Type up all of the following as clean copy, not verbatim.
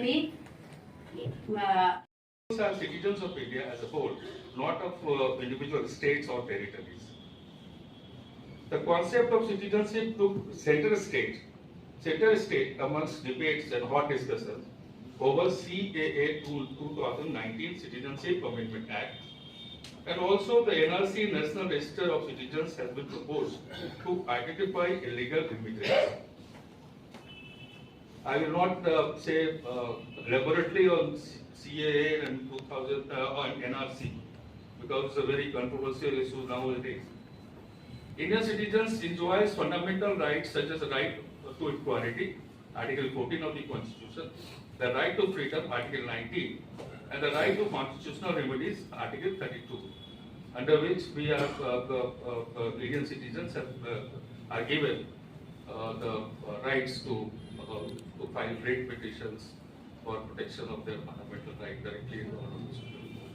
BJP are citizens of India as a whole, not of individual states or territories. The concept of citizenship took center stage amongst debates and hot discussions over CAA 2019 Citizenship Amendment Act, and also the NRC National Register of Citizens has been proposed to identify illegal immigrants. I will not say elaborately on CAA and 2000 on NRC because it's a very controversial issue nowadays. Indian citizens enjoy fundamental rights such as the right to equality, Article 14 of the Constitution, the right to freedom, Article 19, and the right to constitutional remedies, Article 32, under which we are Indian citizens are given the rights to file writ petitions for protection of their fundamental right directly in the Constitution.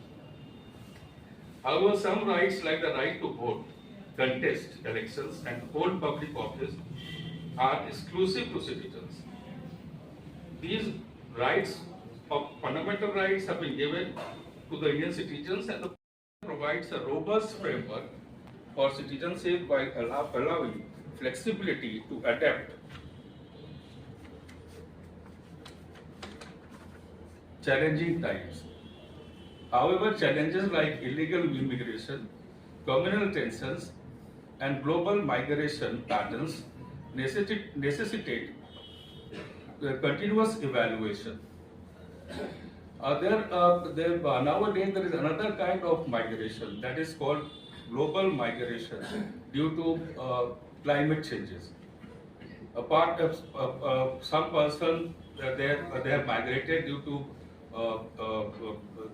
However, some rights like the right to vote, contest elections and hold public office are exclusive to citizens. These rights of fundamental rights have been given to the Indian citizens and the provides a robust framework for citizenship while allowing flexibility to adapt challenging times. However, challenges like illegal immigration, communal tensions, and global migration patterns necessitate continuous evaluation. Nowadays, there is another kind of migration that is called global migration due to climate changes. A part of some person they have migrated due to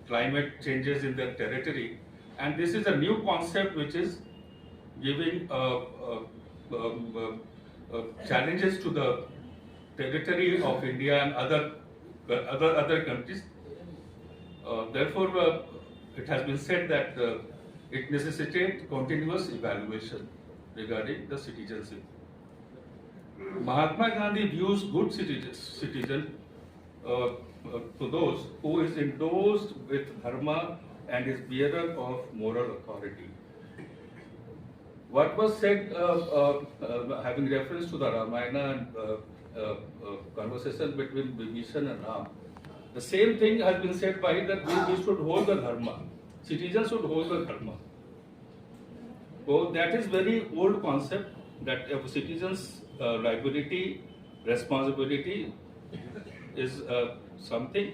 climate changes in their territory, and this is a new concept which is giving challenges to the territory of India and other countries. Therefore, it has been said that it necessitates continuous evaluation regarding the citizenship. Mahatma Gandhi views good citizen to those who is endorsed with dharma and is bearer of moral authority. What was said, having reference to the Ramayana and conversation between Vibhishan and Ram, the same thing has been said by that we should hold the dharma. Citizens should hold the dharma. So that is very old concept that a citizen's liability, responsibility is something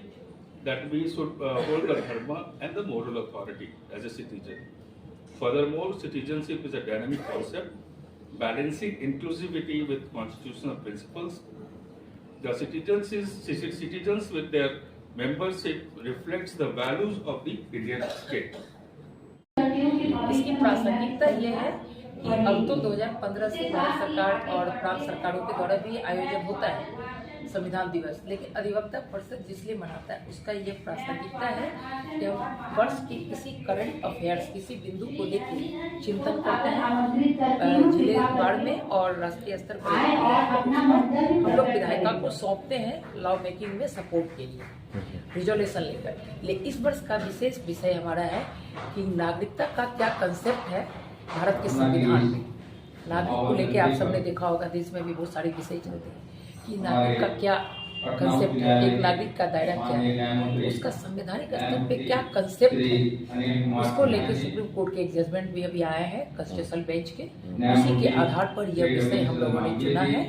that we should hold the dharma and the moral authority as a citizen. Furthermore, citizenship is a dynamic concept, balancing inclusivity with constitutional principles. The citizens with their membership reflects the values of the Indian state. इसकी प्रासंगिकता यह है कि अब तो 2015 से भारत सरकार और प्रांत सरकारों के द्वारा भी आयोजन होता है संविधान दिवस, लेकिन अधिवक्ता परिषद जिसलिए मनाता है उसका ये प्रासंगिकता है कि हम वर्ष के किसी करंट अफेयर्स, किसी बिंदु को लेकर चिंतन करते हैं जिले वार में और राष्ट्रीय स्तर पर हम लोग विधायिका को सौंपते हैं लॉ मेकिंग में सपोर्ट के लिए रिजोल्यूशन लेकर। लेकिन इस वर्ष का विशेष विषय हमारा है कि नागरिकता का क्या कंसेप्ट है भारत के संविधान में। नागरिक को लेकर आप सबने देखा होगा देश में भी बहुत सारे विषय चलते हैं कि नागरिक का क्या कंसेप्ट है, एक नागरिक का दायरा क्या है, उसका संवैधानिक स्तर पे क्या कंसेप्ट है, उसको लेकर सुप्रीम कोर्ट के एक जजमेंट भी अभी आया है कॉन्स्टिट्यूशनल बेंच के। उसी के आधार पर यह विषय हम लोगों ने चुना है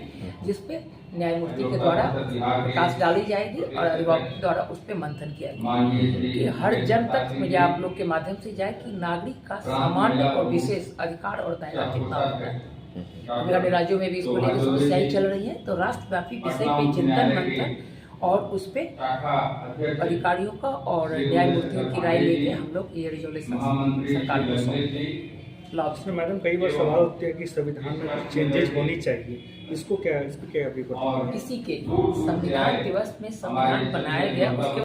जिसपे न्यायमूर्ति के द्वारा प्रकाश डाली जाएगी और अधिवक्ता द्वारा उस पर मंथन किया जाएगा कि हर जन तक मुझे आप लोग के माध्यम से जाए कि नागरिक का सामान्य और विशेष अधिकार और दायरा कितना होता है। विभिन्न राज्यों में भी इसको लेकर समस्याएं चल रही हैं, तो राष्ट्रव्यापी विषय पे चिंतन मंथन और उस पे अधिकारियों का और न्यायमूर्तियों की राय लेके हम लोग ये रिजोल्यूशन सरकार को सौंपेंगे। मैडम कई बार सवाल उठते हैं कि संविधान में कुछ चेंजेस होनी चाहिए, इस पे क्या अभी किसी के संविधान दिवस में संविधान बनाया गया उसके